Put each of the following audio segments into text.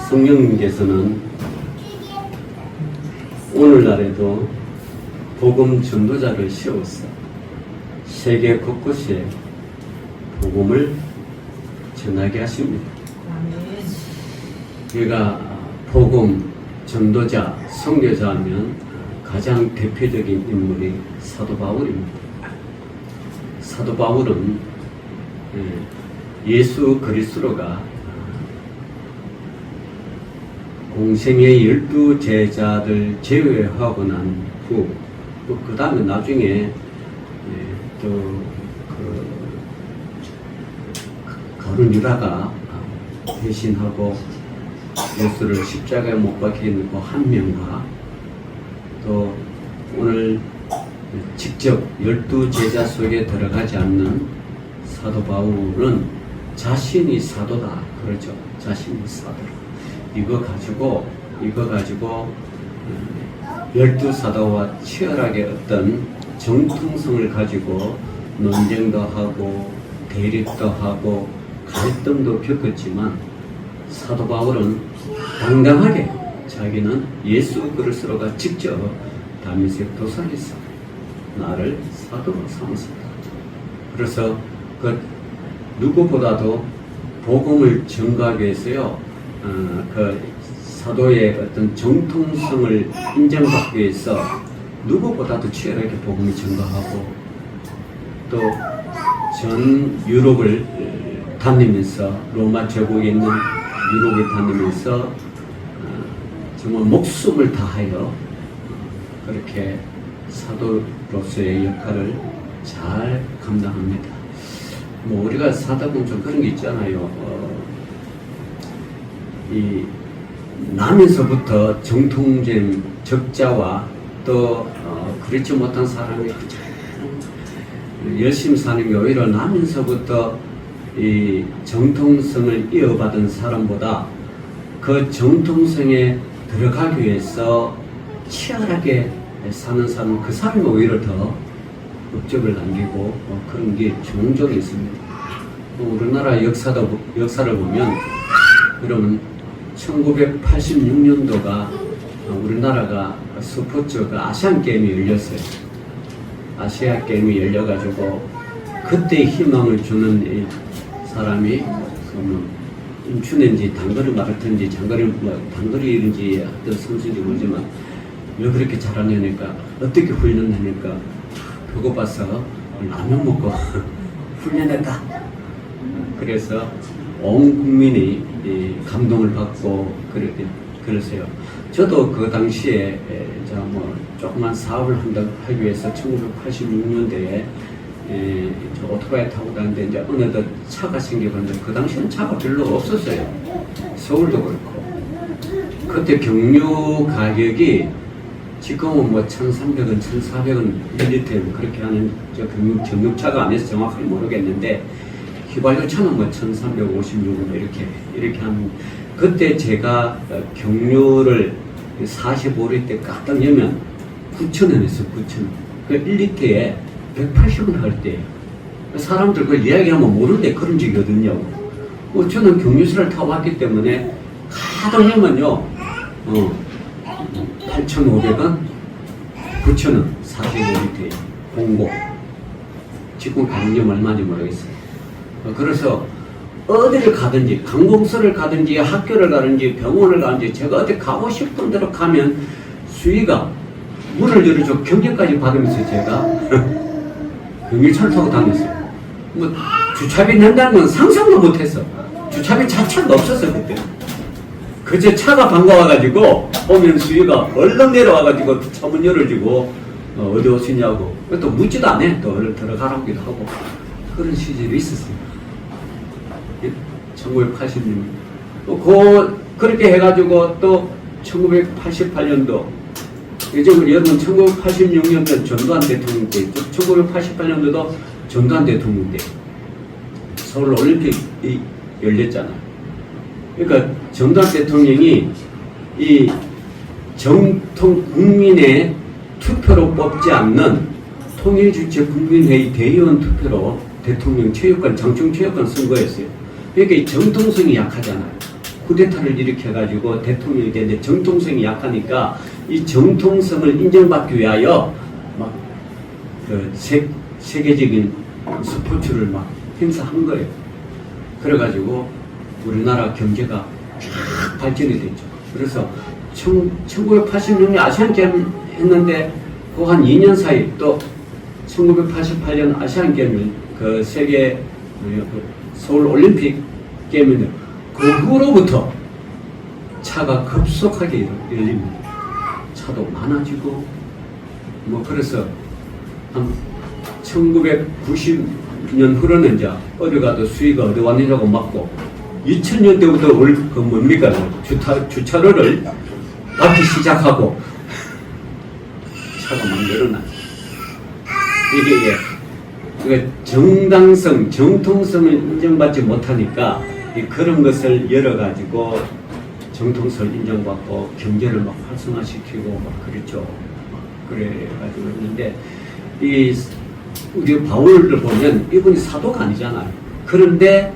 성령님께서는 오늘날에도 복음 전도자를 세워서 세계 곳곳에 복음을 전하게 하십니다. 우리가 복음 전도자, 선교자 하면 가장 대표적인 인물이 사도 바울입니다. 사도 바울은 예수 그리스도가 공생의 12제자들 제외하고 난 후, 또 그 다음에 나중에 가룟 유다가 대신하고 예수를 십자가에 못 박힌 그 한 명과 또 오늘 직접 12제자 속에 들어가지 않는 사도 바울은 자신이 사도다 그러죠. 자신이 사도다. 이거 가지고 12사도와 치열하게 어떤 정통성을 가지고 논쟁도 하고 대립도 하고 갈등도 겪었지만 사도 바울은 당당하게 자기는 예수 그리스도가 직접 다메섹 도상에서 나를 사도로 삼았습니다. 그래서 그 누구보다도 복음을 전가하기 위해서요, 그 사도의 어떤 정통성을 인정받기 위해서 누구보다도 치열하게 복음을 전가하고 또 전 유럽을 다니면서 로마 제국에 있는 유럽을 다니면서 정말 목숨을 다하여 그렇게 사도로서의 역할을 잘 감당합니다. 뭐 우리가 사다 보면 좀 그런 게 있잖아요. 이 나면서부터 정통된 적자와 또 그렇지 못한 사람이 열심히 사는 게 오히려 나면서부터 이 정통성을 이어받은 사람보다 그 정통성에 들어가기 위해서 치열하게 사는 사람, 그 사람이 오히려 더 업적을 남기고 그런 게 종종 있습니다. 우리나라 역사를 보면 그러면 1986년도가 우리나라가 스포츠가 아시안 게임이 열렸어요. 아시아 게임이 열려가지고 그때 희망을 주는 이 사람이 인춘인지 단거리 마라톤인지 단거리인지 어떤 선수인지 모르지만 왜 그렇게 잘하냐니까 어떻게 훈련하니까 그거 봐서 라면 먹고 훈련했다. 그래서 온 국민이 감동을 받고 그러세요. 저도 그 당시에 조그만 사업을 하기 위해서 1986년도에 오토바이 타고 다니는데 이제 어느덧 차가 생겨봤는데 그 당시에는 차가 별로 없었어요. 서울도 그렇고. 그때 경유 가격이 지금은 뭐 1,300원, 1,400원 1리터 그렇게 하는 경유차가 아니어서 정확하게 모르겠는데 휘발유차는 뭐 1,356원 이렇게 하는. 그때 제가 경유를 45리터 까딱 넣으면 9,000원 했어. 9,000원. 그 1리터에 180원 할 때 사람들 그걸 이야기하면 모르는데 그런 적이 어딨냐고. 저는 경유차를 타고 왔기 때문에 가동 하면요 8,500원, 9,000원 45리터에 공고. 지금 가격이 얼마인지 모르겠어요. 그래서 어디를 가든지 관공서를 가든지 학교를 가든지 병원을 가든지 제가 어디 가고 싶은 대로 가면 수위가 문을 열어줘 경제까지 받으면서 제가 경유차를 타고 다녔어요. 뭐 주차비 낸다는 건 상상도 못했어. 주차비 자체가 없었어 그때. 그제 차가 반가워가지고 오면 수위가 얼른 내려와가지고 차문 열어주고 어디 오시냐고 또 묻지도 않아. 또 얼른 들어가라기도 하고 그런 시절이 있었어요. 1980년. 또 그렇게 해가지고 또 1988년도 예전에 여러분 1986년도 전두환 대통령 때 1988년도도 전두환 대통령 때 서울 올림픽이 열렸잖아요. 그러니까 전두환 대통령이 이 정통 국민의 투표로 뽑지 않는 통일주체 국민회의 대의원 투표로 대통령 체육관, 장충 체육관 선거했어요. 그러니까 이 정통성이 약하잖아요. 쿠데타를 일으켜가지고 대통령이 되는데 정통성이 약하니까 이 정통성을 인정받기 위하여 막 그 세계적인 스포츠를 막 행사한 거예요. 그래가지고 우리나라 경제가 쫙 발전이 됐죠. 그래서 1986년 아시안게임 했는데 그 한 2년 사이 또 1988년 아시안게임을 그 세계 서울 올림픽 게임인데 그 후로부터 차가 급속하게 열립니다. 차도 많아지고 뭐 그래서 한 1990년 후로는 이제 어디 가도 수위가 어디 왔느냐고 맞고 2000년대부터 그 뭡니까 주차료를 받기 시작하고 차가 막 늘어나. 이게 정당성, 정통성을 인정받지 못하니까 그런 것을 열어가지고 정통성을 인정받고 경제를 막 활성화시키고 막 그랬죠. 그래가지고 했는데 우리 바울을 보면 이분이 사도가 아니잖아요. 그런데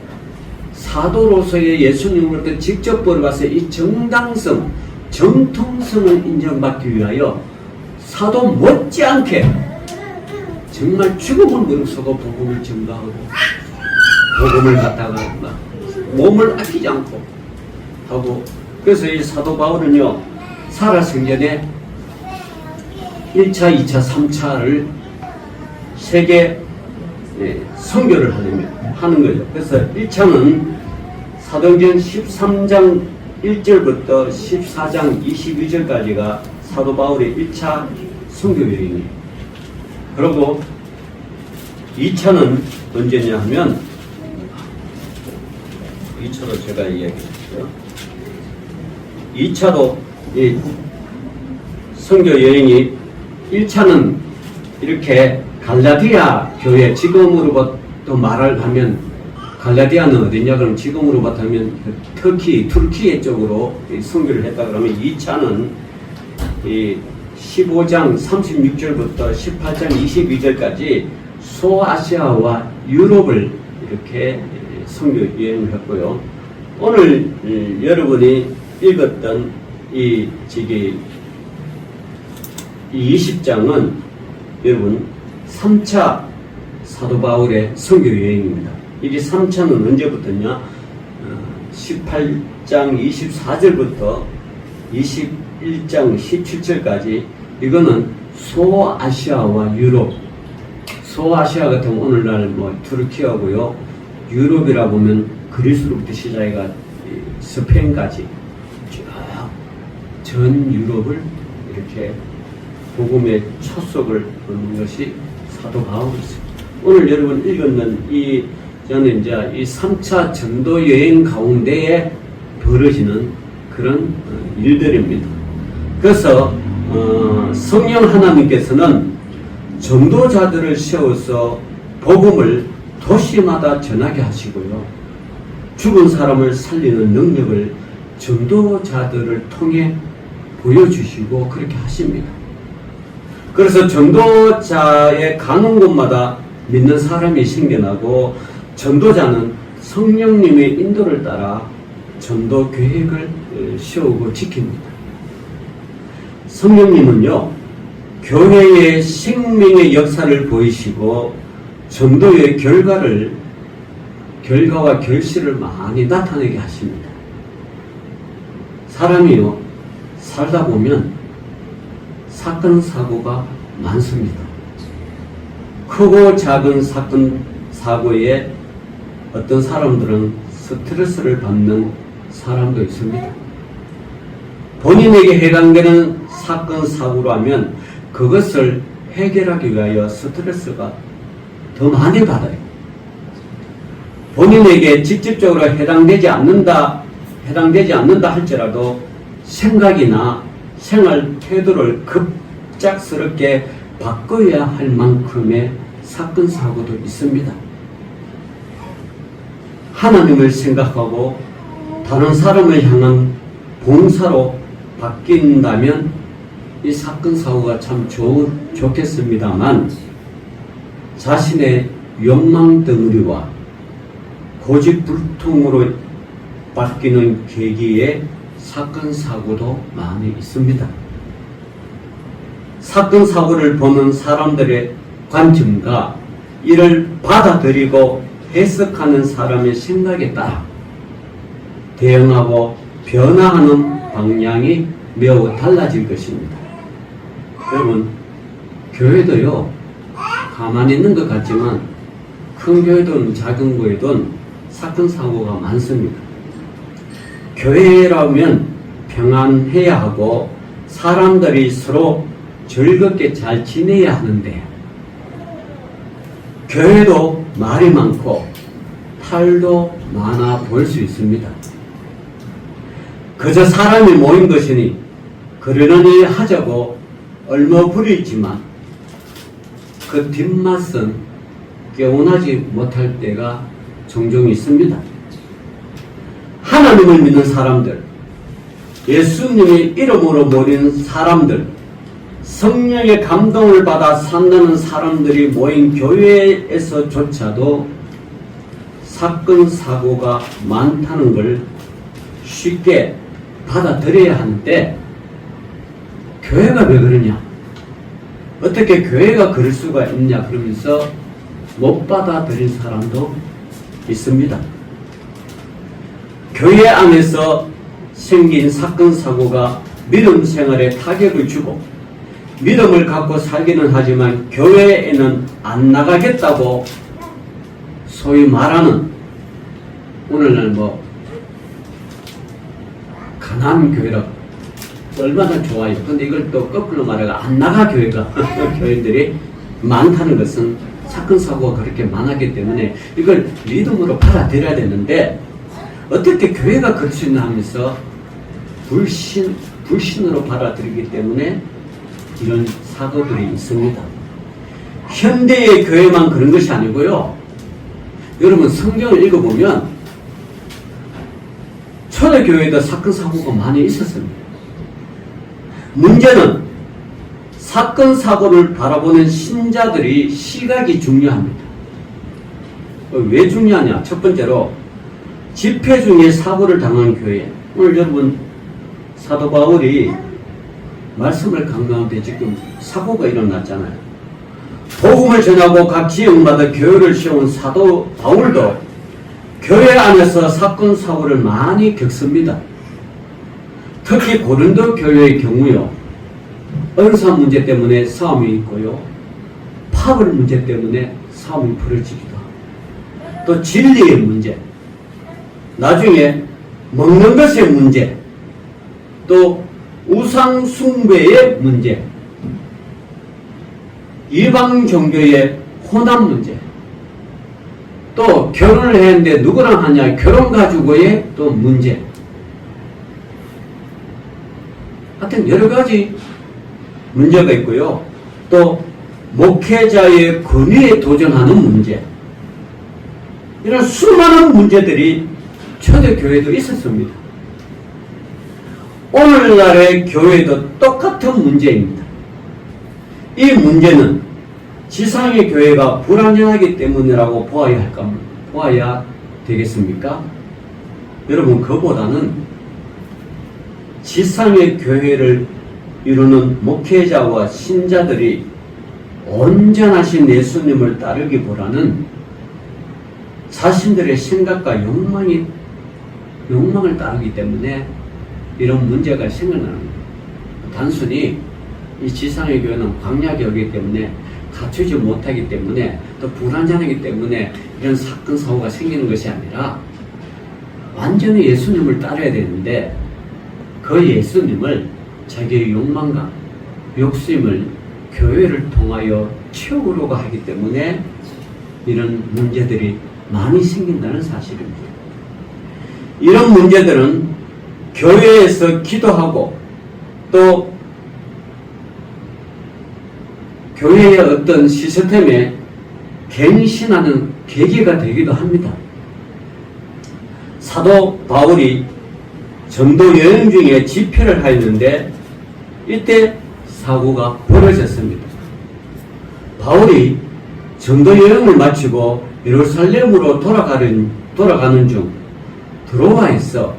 사도로서의 예수님으로부터 직접 벌어가서 이 정당성, 정통성을 인정받기 위하여 사도 못지않게 정말 죽음을 무릅쓰고 복음을 전가하고 복음을 갖다가 몸을 아끼지 않고 하고 그래서 이 사도 바울은요 살아생전에 1차, 2차, 3차를 세계 선교를 하는 거죠. 그래서 1차는 사도행전 13장 1절부터 14장 22절까지가 사도 바울의 1차 선교 여행이에요. 그리고 2차는 언제냐 하면 2차로 제가 이야기했죠. 2차도 이 선교 여행이 1차는 이렇게 갈라디아 교회 지금으로부터 말을 하면 갈라디아는 어디냐 그러면 지금으로부터 하면 터키 쪽으로 선교를 했다 그러면 2차는 이 15장 36절부터 18장 22절까지 소아시아와 유럽을 이렇게 선교 여행을 했고요. 오늘 여러분이 읽었던 이 20장은 여러분 3차 사도 바울의 선교 여행입니다. 이게 3차는 언제부터냐? 18장 24절부터 21장 17절까지 이거는 소아시아와 유럽. 소아시아 같은 오늘날 뭐 투르키하고요. 유럽이라 보면 그리스로부터 시작해가 스페인까지 전 유럽을 이렇게 복음의 초석을 놓는 것이 사도 바울이었습니다. 오늘 여러분 읽었는 저는 이제 이 3차 전도 여행 가운데에 벌어지는 그런 일들입니다. 그래서 성령 하나님께서는 전도자들을 세워서 복음을 도시마다 전하게 하시고요. 죽은 사람을 살리는 능력을 전도자들을 통해 보여주시고 그렇게 하십니다. 그래서 전도자의 가는 곳마다 믿는 사람이 생겨나고 전도자는 성령님의 인도를 따라 전도 계획을 세우고 지킵니다. 성령님은요, 교회의 생명의 역사를 보이시고 전도의 결과와 결실을 많이 나타내게 하십니다. 사람이요, 살다 보면 사건, 사고가 많습니다. 크고 작은 사건, 사고에 어떤 사람들은 스트레스를 받는 사람도 있습니다. 본인에게 해당되는 사건, 사고라면 그것을 해결하기 위하여 스트레스가 더 많이 받아요. 본인에게 직접적으로 해당되지 않는다 할지라도 생각이나 생활 태도를 급작스럽게 바꿔야 할 만큼의 사건, 사고도 있습니다. 하나님을 생각하고 다른 사람을 향한 봉사로 바뀐다면 이 사건, 사고가 참 좋겠습니다만 자신의 욕망 덩어리와 고집불통으로 바뀌는 계기에 사건 사고도 많이 있습니다. 사건 사고를 보는 사람들의 관점과 이를 받아들이고 해석하는 사람의 생각에 따라 대응하고 변화하는 방향이 매우 달라질 것입니다. 여러분, 교회도요, 가만히 있는 것 같지만 큰 교회든 작은 교회든 사건 사고가 많습니다. 교회라면 평안해야 하고 사람들이 서로 즐겁게 잘 지내야 하는데, 교회도 말이 많고 탈도 많아 보일 수 있습니다. 그저 사람이 모인 것이니 그러려니 하자고 얼머부리지만 그 뒷맛은 깨어나지 못할 때가 종종 있습니다. 하나님을 믿는 사람들, 예수님의 이름으로 모인 사람들, 성령의 감동을 받아 산다는 사람들이 모인 교회에서조차도 사건 사고가 많다는 걸 쉽게 받아들여야 하는데, 교회가 왜 그러냐, 어떻게 교회가 그럴 수가 있냐 그러면서 못 받아들인 사람도 있습니다. 교회 안에서 생긴 사건 사고가 믿음 생활에 타격을 주고 믿음을 갖고 살기는 하지만 교회에는 안 나가겠다고 소위 말하는, 오늘날 가난 교회라고 얼마나 좋아요. 근데 이걸 또 거꾸로 말해가 안 나가 교회가 교인들이 많다는 것은 사건 사고가 그렇게 많았기 때문에 이걸 믿음으로 받아들여야 되는데, 어떻게 교회가 그럴 수 있나 하면서 불신으로 받아들이기 때문에 이런 사고들이 있습니다. 현대의 교회만 그런 것이 아니고요. 여러분, 성경을 읽어보면 초대교회도 사건 사고가 많이 있었습니다. 문제는 사건 사고를 바라보는 신자들이 시각이 중요합니다. 왜 중요하냐? 첫 번째로 집회 중에 사고를 당한 교회. 오늘 여러분, 사도 바울이 말씀을 강조하는데 지금 사고가 일어났잖아요. 복음을 전하고 각 지역마다 교회를 세운 사도 바울도 교회 안에서 사건 사고를 많이 겪습니다. 특히 고린도 교회의 경우요, 은사 문제 때문에 싸움이 있고요, 파벌 문제 때문에 싸움이 벌어지기도 하고, 또 진리의 문제, 나중에 먹는 것의 문제, 또 우상 숭배의 문제, 이방 종교의 혼합 문제, 또 결혼을 했는데 누구랑 하냐, 결혼 가지고의 또 문제, 하여튼 여러 가지 문제가 있고요. 또 목회자의 권위에 도전하는 문제, 이런 수많은 문제들이 초대교회도 있었습니다. 오늘날의 교회도 똑같은 문제입니다. 이 문제는 지상의 교회가 불완전하기 때문이라고 보아야 되겠습니까? 여러분, 그보다는 지상의 교회를 이루는 목회자와 신자들이 온전하신 예수님을 따르기보다는 자신들의 생각과 욕망을 따르기 때문에 이런 문제가 생겨나는 거예요. 단순히 이 지상의 교회는 광야교회이기 때문에 갖추지 못하기 때문에, 또 불완전하기 때문에 이런 사건 사고가 생기는 것이 아니라 완전히 예수님을 따라야 되는데, 그 예수님을 자기의 욕망과 욕심을 교회를 통하여 채우려고 하기 때문에 이런 문제들이 많이 생긴다는 사실입니다. 이런 문제들은 교회에서 기도하고 또 교회의 어떤 시스템에 갱신하는 계기가 되기도 합니다. 사도 바울이 전도 여행 중에 집회를 하였는데 이때 사고가 벌어졌습니다. 바울이 전도 여행을 마치고 예루살렘으로 돌아가는 중 드로아에서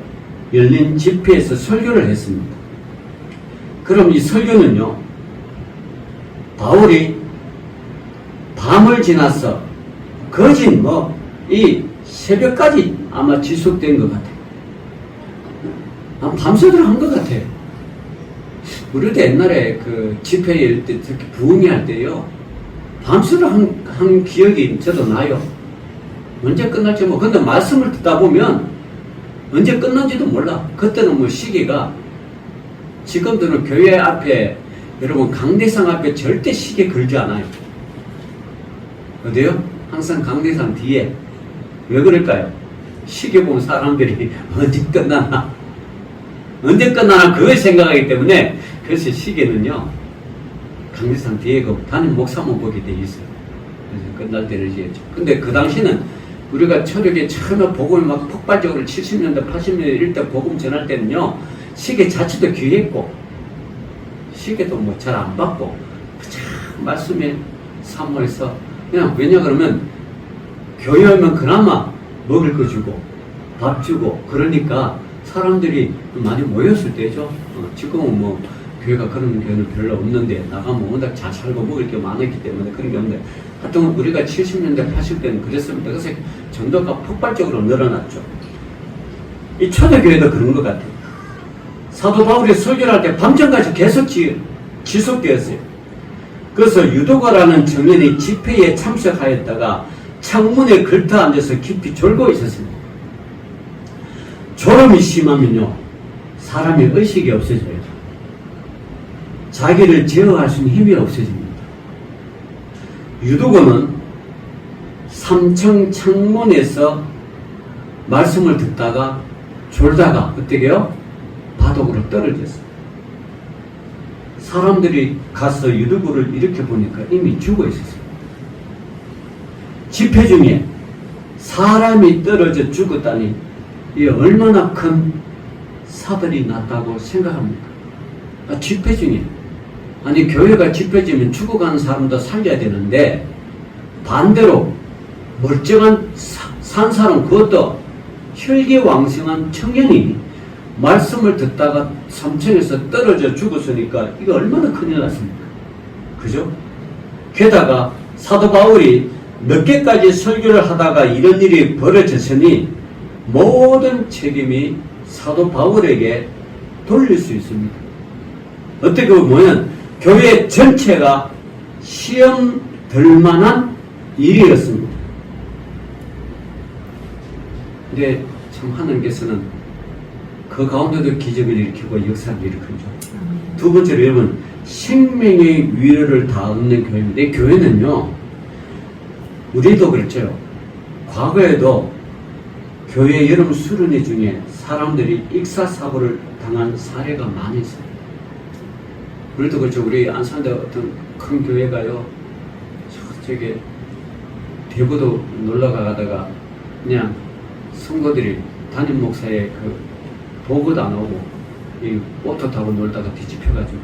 열린 집회에서 설교를 했습니다. 그럼 이 설교는요, 바울이 밤을 지나서 거진 이 새벽까지 아마 지속된 것 같아요. 밤새도록 한 것 같아요. 우리도 옛날에 그 집회일 때 특히 부흥회 할 때요, 밤새도록 한 기억이 저도 나요. 언제 끝날지 근데 말씀을 듣다 보면 언제 끝난지도 몰라. 그때는 시계가, 지금들은 교회 앞에, 여러분 강대상 앞에 절대 시계 걸지 않아요. 어디요? 항상 강대상 뒤에. 왜 그럴까요? 시계 보면 사람들이 언제 끝나나 그걸 생각하기 때문에. 그래서 시계는요, 강대상 뒤에 그 담임 목사만 보게 돼 있어요. 그래서 끝날 때를 지었죠. 근데 그 당시는 우리가 초력에 처음에 복음을 막 폭발적으로 70년대 80년대 이럴 때 복음 전할 때는요, 시계 자체도 귀했고 시계도 잘 안 받고 참 말씀에 사모해서 그냥, 왜냐 그러면 교회 오면 그나마 먹을 거 주고 밥 주고 그러니까 사람들이 많이 모였을 때죠. 지금은 교회가 그런 교회는 별로 없는데, 나가면 워낙 잘 살고 먹을 게 많았기 때문에 그런 게 없는데, 하여튼 우리가 70년대 80대는 그랬습니다. 그래서 전도가 폭발적으로 늘어났죠. 이 초대교회도 그런 것 같아요. 사도 바울이 설교를 할 때 밤전까지 계속 지속되었어요. 그래서 유도가라는 청년이 집회에 참석하였다가 창문에 걸터 앉아서 깊이 졸고 있었습니다. 졸음이 심하면요, 사람의 의식이 없어져요. 자기를 제어할 수 있는 힘이 없어집니다. 유도거는 3층 창문에서 말씀을 듣다가 졸다가 어떻게요? 바닥으로 떨어졌어요. 사람들이 가서 유도구를 이렇게 보니까 이미 죽어 있었어요. 집회 중에 사람이 떨어져 죽었다니 이 얼마나 큰 사들이 났다고 생각합니까? 집회 중에, 아니 교회가 집회 중이면 죽어가는 사람도 살려야 되는데 반대로 멀쩡한 산 사람, 그것도 혈기왕성한 청년이 말씀을 듣다가 3층에서 떨어져 죽었으니까 이거 얼마나 큰일 났습니까? 그죠? 게다가 사도 바울이 늦게까지 설교를 하다가 이런 일이 벌어졌으니 모든 책임이 사도 바울에게 돌릴 수 있습니다. 어떻게 보면 교회 전체가 시험 들 만한 일이었습니다. 근데 참 하나님께서는 그 가운데도 기적을 일으키고 역사를 일으키죠. 두 번째로 여러분, 생명의 위로를 다 얻는 교회입니다. 이 교회는요, 우리도 그렇죠. 과거에도 교회 여러분 수련회 중에 사람들이 익사사고를 당한 사례가 많이 있어요. 우리도 그렇죠. 우리 안산대 어떤 큰 교회가요, 저기 대구도 놀러 가다가 그냥 성도들이 담임 목사의 그 보고도 안 오고 이 오토 타고 놀다가 뒤집혀가지고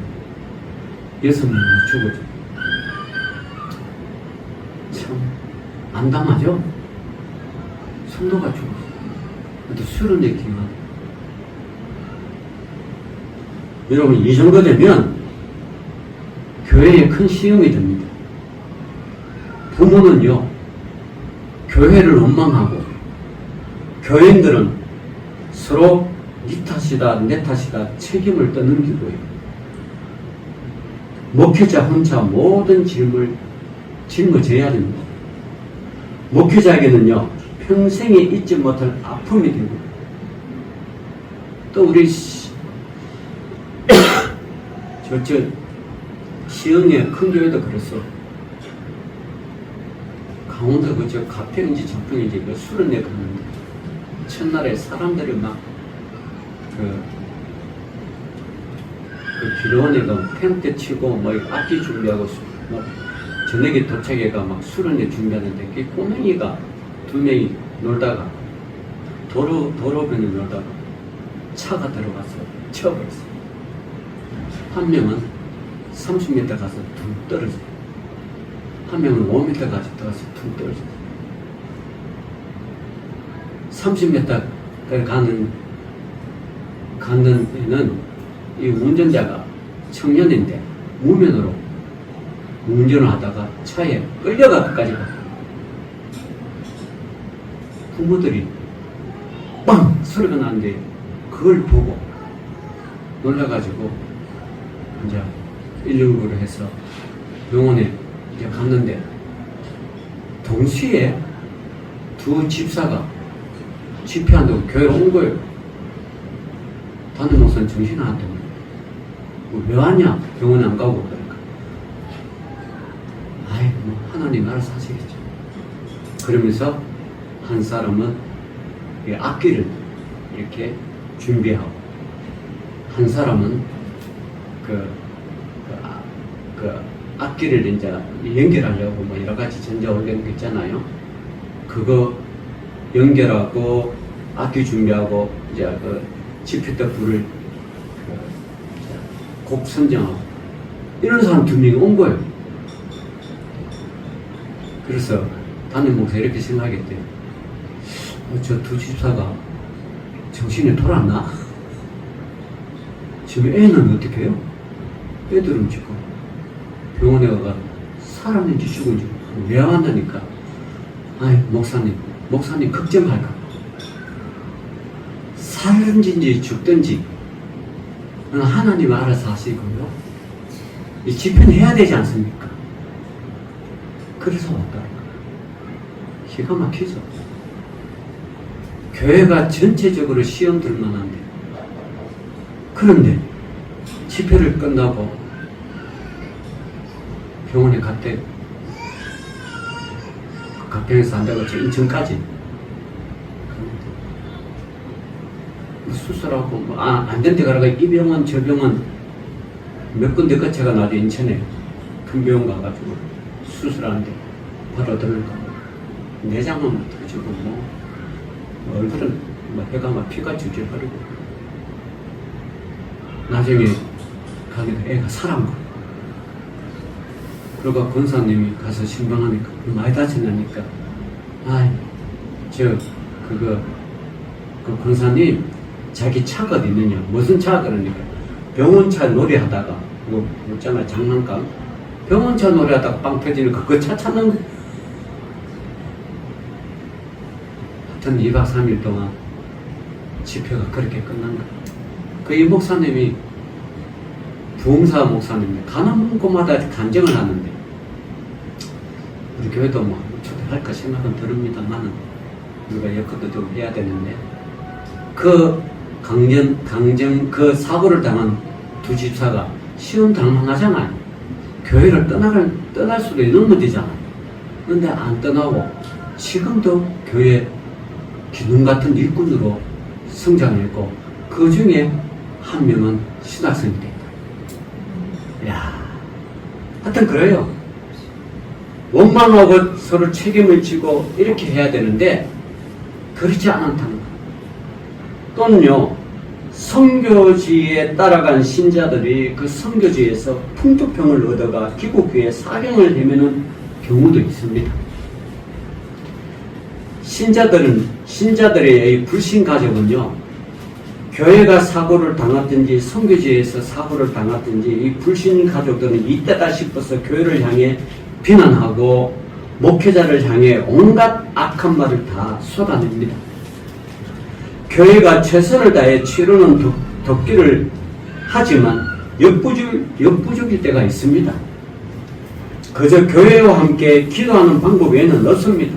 6명이 죽었죠. 참 안담하죠? 성도가 죽었어. 또 수련회 기간. 여러분, 이 정도 되면 교회에 큰 시험이 됩니다. 부모는요, 교회를 원망하고, 교인들은 서로 네 탓이다, 내 탓이다 책임을 떠넘기고요. 목회자 혼자 모든 짐을 짊어져야 됩니다. 목회자에게는요, 평생에 잊지 못할 아픔이 되고, 또 우리 시흥의 큰 교회도 그랬어. 강원도 그저 가평인지 전평인지 그 수련회 갔는데 첫날에 사람들이 막 그 기도원에 가 텐트 치고 뭐 악기 준비하고 막 저녁에 도착해가 막 수련회 준비하는데 그 꼬맹이가 2명이 놀다가 도로변에 놀다가 차가 들어가서 쳐버렸어. 한 명은 30m 가서 퉁 떨어졌어. 한 명은 5m 가서 퉁 떨어졌어. 30m 가는 데는 이 운전자가 청년인데 무면으로 운전을 하다가 차에 끌려가 끝까지 가. 부모들이 빵! 소리가 나는데 그걸 보고 놀라가지고 이제 119를 해서 병원에 이제 갔는데 동시에 두 집사가 집회한다고 교회로 온 거예요. 담임 목사는 정신 나갔다고. 왜 왔냐? 병원에 안 가고 그러니까. 아이, 뭐 하나님 알아서 하시겠죠. 그러면서 한 사람은 이 악기를 이렇게 준비하고, 한 사람은 그 악기를 이제 연결하려고 뭐 여러 가지 전자올리는 거 있잖아요. 그거 연결하고 악기 준비하고 이제 그 집회 때 부를 곡 선정하고 이런 사람 2명이 온 거예요. 그래서 담임 목사 이렇게 생각했대요. 저 두 집사가 정신이 돌았나? 지금 애는 어떻게 해요? 애들은 지금 병원에 가가 사람인지 죽은지 왜 왔다니까. 아이, 목사님 걱정할까. 살든지 죽든지 하나님 알아서 하시고요. 이 집회는 해야 되지 않습니까? 그래서 왔다. 기가 막히죠. 교회가 전체적으로 시험 들 만한데, 그런데 집회를 끝나고 병원에 갔대. 가평에서 한다고 인천까지 수술하고 뭐 안 된 데 가라가 이 병원 저 병원 몇 군데 거쳐가 나도 인천에 큰 병원 가가지고 수술하는데 바로 들어가 내장은 터지고 뭐 얼굴은 뭐 해가 막 피가 줄줄 흐르고 나중에 가니까 애가 살아온 거야. 그러고 권사님이 가서 신방하니까 많이 다쳤나니까 그 권사님 자기 차가 어디 있느냐. 무슨 차? 그러니까 병원차 놀이하다가 뭐 있잖아 장난감 병원차 놀이하다가 빵 터지는 그 차 찾는 거야. 하여튼 2박 3일 동안 집회가 그렇게 끝난 거야. 그 이 목사님이 부흥사 목사님이 가는 곳마다 간증을 하는데 우리 교회도 뭐 초대할까 생각은 들읍니다만은 우리가 여건도 좀 해야 되는데 그 강정 그 사고를 당한 두 집사가 시험 당황하잖아요. 교회를 떠날 수도 있는 문제잖아요. 그런데 안 떠나고 지금도 교회 기둥 같은 일꾼으로 성장했고 그 중에 한 명은 신학생이 됐다. 야, 하여튼 그래요. 원망하고 서로 책임을 지고 이렇게 해야 되는데 그렇지 않다는 거. 또는요, 선교지에 따라간 신자들이 그 선교지에서 풍족병을 얻어가 기독교에 사경을 되면은 경우도 있습니다. 신자들의 이 불신 가족은요, 교회가 사고를 당했든지 선교지에서 사고를 당했든지 이 불신 가족들은 이때다 싶어서 교회를 향해 비난하고 목회자를 향해 온갖 악한 말을 다 쏟아냅니다. 교회가 최선을 다해 치료는 돕기를 하지만 역부족일 때가 있습니다. 그저 교회와 함께 기도하는 방법 외에는 없습니다.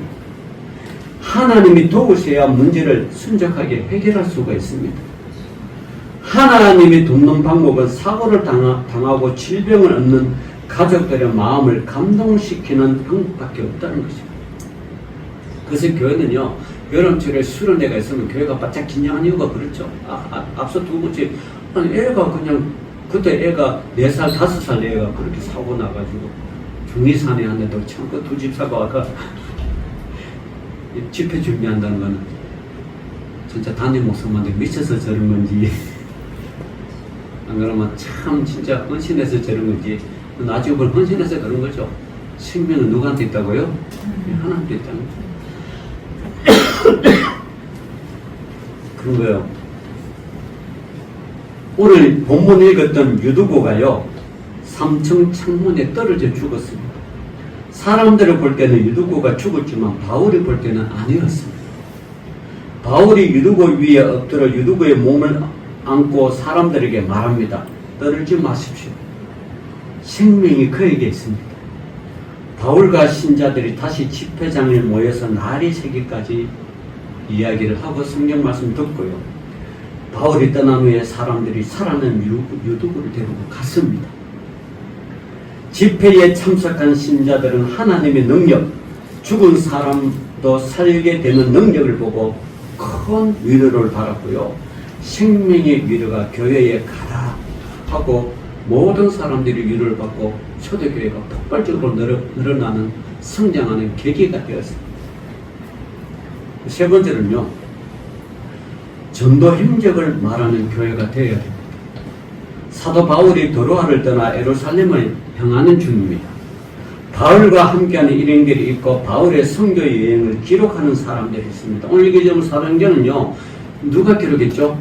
하나님이 도우셔야 문제를 순적하게 해결할 수가 있습니다. 하나님이 돕는 방법은 사고를 당하고 질병을 얻는 가족들의 마음을 감동시키는 방법밖에 없다는 것입니다. 그래서 교회는요, 여름철에 술을 내가 있으면 교회가 바짝 긴장한 이유가 그렇죠. 앞서 두 번째, 아니, 애가 그냥, 그때 애가 4살, 5살 애가 그렇게 사고 나가지고, 중리산에 왔는데 참 그 두 집사가 와가 집회 준비한다는 거는 진짜 담임 목사님한테 미쳐서 저런 건지, 안 그러면 참 진짜 헌신해서 저런 건지, 나중에 뭘 헌신해서 그런 거죠. 생명은 누구한테 있다고요? 하나님께 있다는 거죠. 그 한 거예요. 오늘 본문 읽었던 유두고가요, 3층 창문에 떨어져 죽었습니다. 사람들을 볼 때는 유두고가 죽었지만 바울이 볼 때는 아니었습니다. 바울이 유두고 위에 엎드려 유두고의 몸을 안고 사람들에게 말합니다. 떨지 마십시오. 생명이 그에게 있습니다. 바울과 신자들이 다시 집회장에 모여서 날이 새기까지 이야기를 하고 성경 말씀 듣고요. 바울이 떠난 후에 사람들이 살아난 유두고를 데리고 갔습니다. 집회에 참석한 신자들은 하나님의 능력, 죽은 사람도 살게 되는 능력을 보고 큰 위로를 받았고요. 생명의 위로가 교회에 가라 하고 모든 사람들이 위로를 받고 초대교회가 폭발적으로 늘어나는 성장하는 계기가 되었습니다. 세 번째는요, 전도 행적을 말하는 교회가 되어야 됩니다. 사도 바울이 도로아를 떠나 예루살렘을 향하는 중입니다. 바울과 함께하는 일행들이 있고 바울의 선교 여행을 기록하는 사람들이 있습니다. 오늘 읽은 사도행전은요, 누가 기록했죠?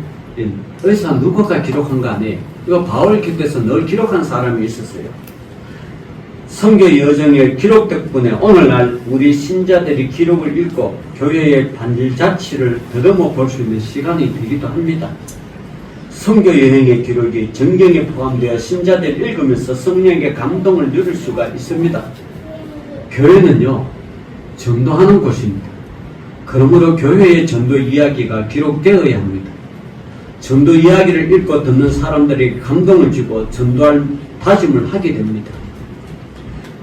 의사 누구가 기록한 거 아니에요. 이거 바울 곁에서 늘 기록한 사람이 있었어요. 선교 여정의 기록 덕분에 오늘날 우리 신자들이 기록을 읽고 교회의 반질자치를 더듬어 볼 수 있는 시간이 되기도 합니다. 선교 여행의 기록이 정경에 포함되어 신자들이 읽으면서 성령의 감동을 누릴 수가 있습니다. 교회는요, 전도하는 곳입니다. 그러므로 교회의 전도 이야기가 기록되어야 합니다. 전도 이야기를 읽고 듣는 사람들에게 감동을 주고 전도할 다짐을 하게 됩니다.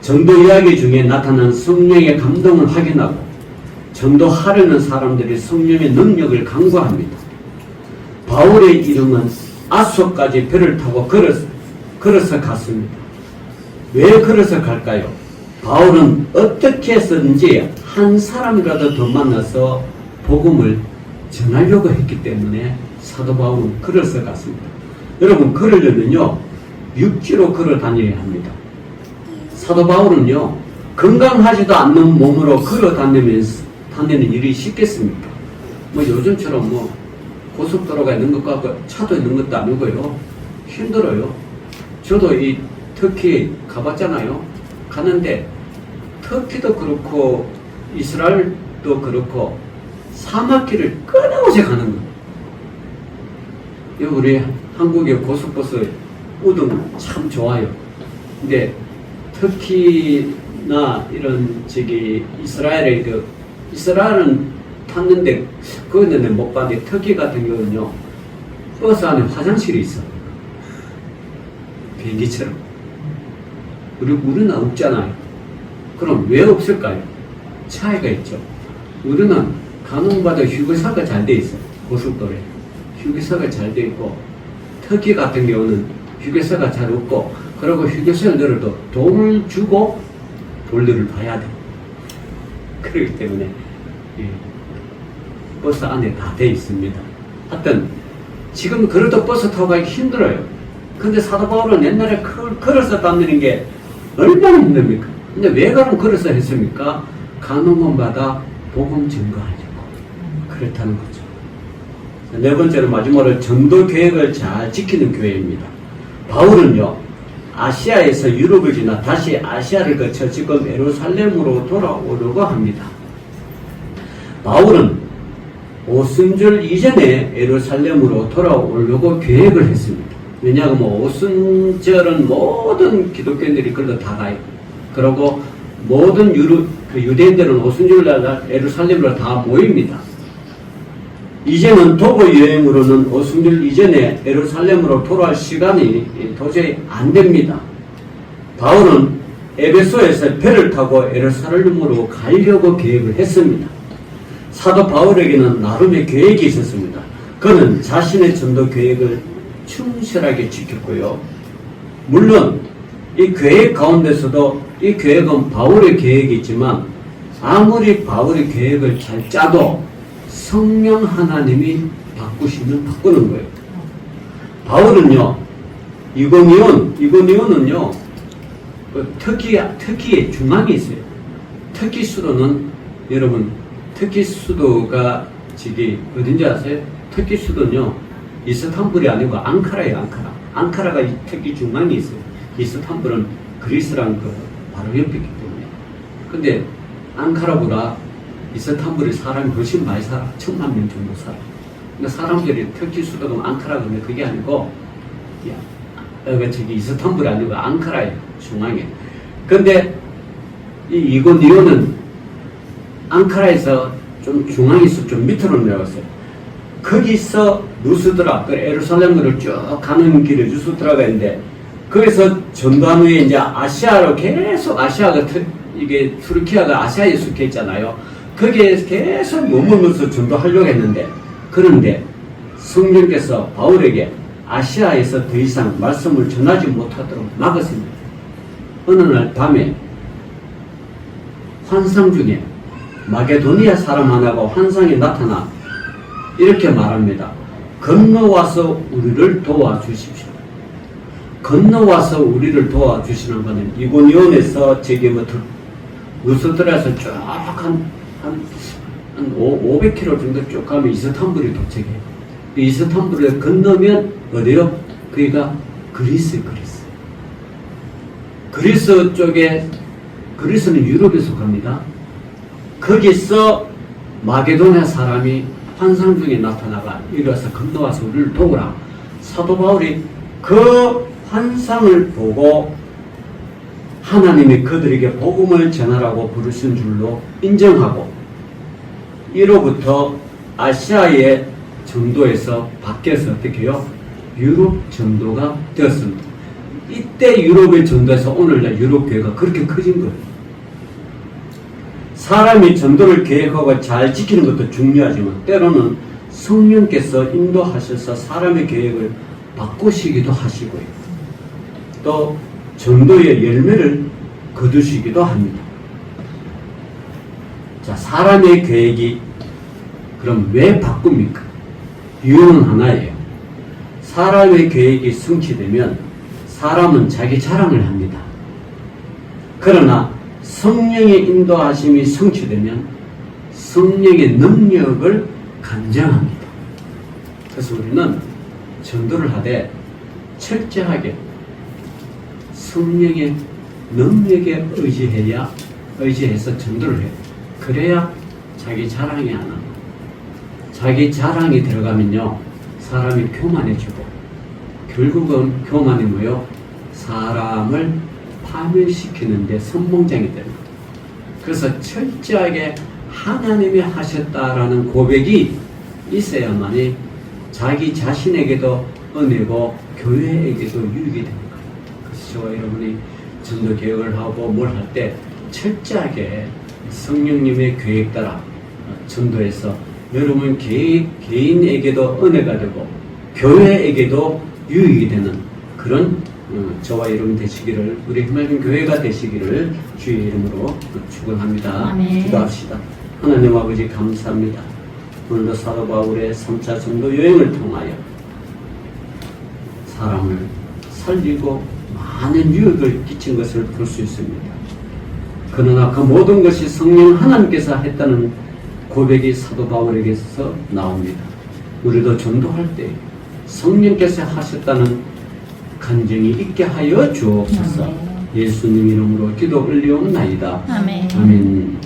전도 이야기 중에 나타난 성령의 감동을 확인하고 전도하려는 사람들이 성령의 능력을 간구합니다. 바울의 이름은 아소까지 배를 타고 걸어서 갔습니다. 왜 걸어서 갈까요? 바울은 어떻게 해서든지 한 사람이라도 더 만나서 복음을 전하려고 했기 때문에 사도 바울은 걸어서 갔습니다. 여러분, 걸으려면요, 육지로 걸어 다녀야 합니다. 사도 바울은요, 건강하지도 않는 몸으로 걸어 다니는 일이 쉽겠습니까? 요즘처럼 고속도로가 있는 것과 같고 차도 있는 것도 아니고요. 힘들어요. 저도 이 터키 가봤잖아요. 가는데 터키도 그렇고 이스라엘도 그렇고 사막길을 끊임없이 가는 거예요. 우리 한국의 고속버스 우등 참 좋아요. 근데 터키나 이런 이스라엘의 이스라엘은 탔는데 그거는 못 봤는데 터키 같은 경우는요, 버스 안에 화장실이 있어. 비행기처럼. 우리는 없잖아요. 그럼 왜 없을까요? 차이가 있죠. 우리는 간혹마다 휴게소가 잘 돼 있어요. 고속도로에 휴게소가 잘 돼 있고, 터키 같은 경우는 휴게소가 잘 없고, 그리고 휴게소를 늘어도 돈을 주고 볼일을 봐야 돼. 그렇기 때문에 버스 안에 다 돼 있습니다. 하여튼 지금 그래도 버스 타고 가기 힘들어요. 근데 사도 바울은 옛날에 걸어서 다니는 게 얼마나 힘듭니까? 근데 왜 걸어서 했습니까? 가는 곳마다 복음 증거하려고. 그렇다는 거죠. 네 번째로 마지막으로 전도 계획을 잘 지키는 교회입니다. 바울은요, 아시아에서 유럽을 지나 다시 아시아를 거쳐 지금 예루살렘으로 돌아오려고 합니다. 바울은 오순절 이전에 예루살렘으로 돌아오려고 계획을 했습니다. 왜냐하면 오순절은 모든 기독교인들이 그걸로 다 가요. 그리고 모든 유대인들은 오순절날 예루살렘으로 다 모입니다. 이제는 도보 여행으로는 오순절 이전에 예루살렘으로 돌아올 시간이 도저히 안 됩니다. 바울은 에베소에서 배를 타고 예루살렘으로 가려고 계획을 했습니다. 사도 바울에게는 나름의 계획이 있었습니다. 그는 자신의 전도 계획을 충실하게 지켰고요. 물론 이 계획 가운데서도 이 계획은 바울의 계획이지만 아무리 바울의 계획을 잘 짜도 성령 하나님이 바꾸시면 바꾸는 거예요. 바울은요, 이고니온은요, 터키의 중앙에 있어요. 터키 수도가 어딘지 아세요? 터키 수도는요 이스탄불이 아니고 앙카라예요. 앙카라. 앙카라가 이 터키 중앙에 있어요. 이스탄불은 그리스랑 그 바로 옆에 있기 때문에. 근데 앙카라보다 이스탄불에 사람이 훨씬 많이 살아. 1000만 명 정도 살아. 근데 사람들이 터키 수도가 앙카라 근데 그게 아니고 저기 이스탄불이 아니고 앙카라예요. 중앙에. 근데 이곳 니온은 앙카라에서 좀 중앙에서 좀 밑으로 내려갔어요. 거기서 루스드라, 그 예루살렘으로 쭉 가는 길에 루스드라가 있는데, 거기서 전도한 후에 이제 아시아로 계속 아시아가, 이게 투르키아가 아시아에 속해 있잖아요. 거기에 계속 머물면서 전도하려고 했는데, 그런데 성령께서 바울에게 아시아에서 더 이상 말씀을 전하지 못하도록 막았습니다. 어느 날 밤에 환상 중에 마게도니아 사람 하나가 환상에 나타나 이렇게 말합니다. 건너와서 우리를 도와주십시오. 건너와서 우리를 도와주시는 것은 이고니온에서 저기 루스드라에서 쭉 한 500km 정도 쭉 가면 이스탄불에 도착해요. 이스탄불을 건너면 어디요? 그기가 그리스. 그리스 쪽에, 그리스는 유럽에 속합니다. 거기서 마게도냐 사람이 환상 중에 나타나가 이리와서 건너와서 우리를 도우라. 사도 바울이 그 환상을 보고 하나님이 그들에게 복음을 전하라고 부르신 줄로 인정하고 이로부터 아시아의 전도에서 바뀌어서 어떻게 해요? 유럽 전도가 되었습니다. 이때 유럽의 전도에서 오늘날 유럽 교회가 그렇게 커진 거예요. 사람이 전도를 계획하고 잘 지키는 것도 중요하지만 때로는 성령께서 인도하셔서 사람의 계획을 바꾸시기도 하시고요. 또 전도의 열매를 거두시기도 합니다. 자, 사람의 계획이 그럼 왜 바꿉니까? 이유는 하나예요. 사람의 계획이 성취되면 사람은 자기 자랑을 합니다. 그러나 성령의 인도하심이 성취되면 성령의 능력을 간증합니다. 그래서 우리는 전도를 하되 철저하게 성령의 능력에 의지해서 전도를 해요. 그래야 자기 자랑이 안 합니다. 자기 자랑이 들어가면요 사람이 교만해지고 결국은 교만이 뭐요? 사람을 파멸시키는데 선봉장이 됩니다. 그래서 철저하게 하나님이 하셨다라는 고백이 있어야만이 자기 자신에게도 은혜고 교회에게도 유익이 됩니다. 그래서 저와 여러분이 전도 계획을 하고 뭘 할 때 철저하게 성령님의 계획 따라 전도해서 여러분 개인에게도 은혜가 되고 교회에게도 유익이 되는 그런 저와 여러분 되시기를, 우리 희망의 교회가 되시기를 주의 이름으로 축원합니다. 아멘. 기도합시다. 하나님 아버지 감사합니다. 오늘도 사도 바울의 3차 전도 여행을 통하여 사람을 살리고 많은 유익을 끼친 것을 볼 수 있습니다. 그러나 그 모든 것이 성령 하나님께서 했다는 고백이 사도 바울에게서 나옵니다. 우리도 전도할 때 성령께서 하셨다는 간증이 있게 하여 주옵소서. 예수님 이름으로 기도 올리옵나이다. 아멘. 아멘.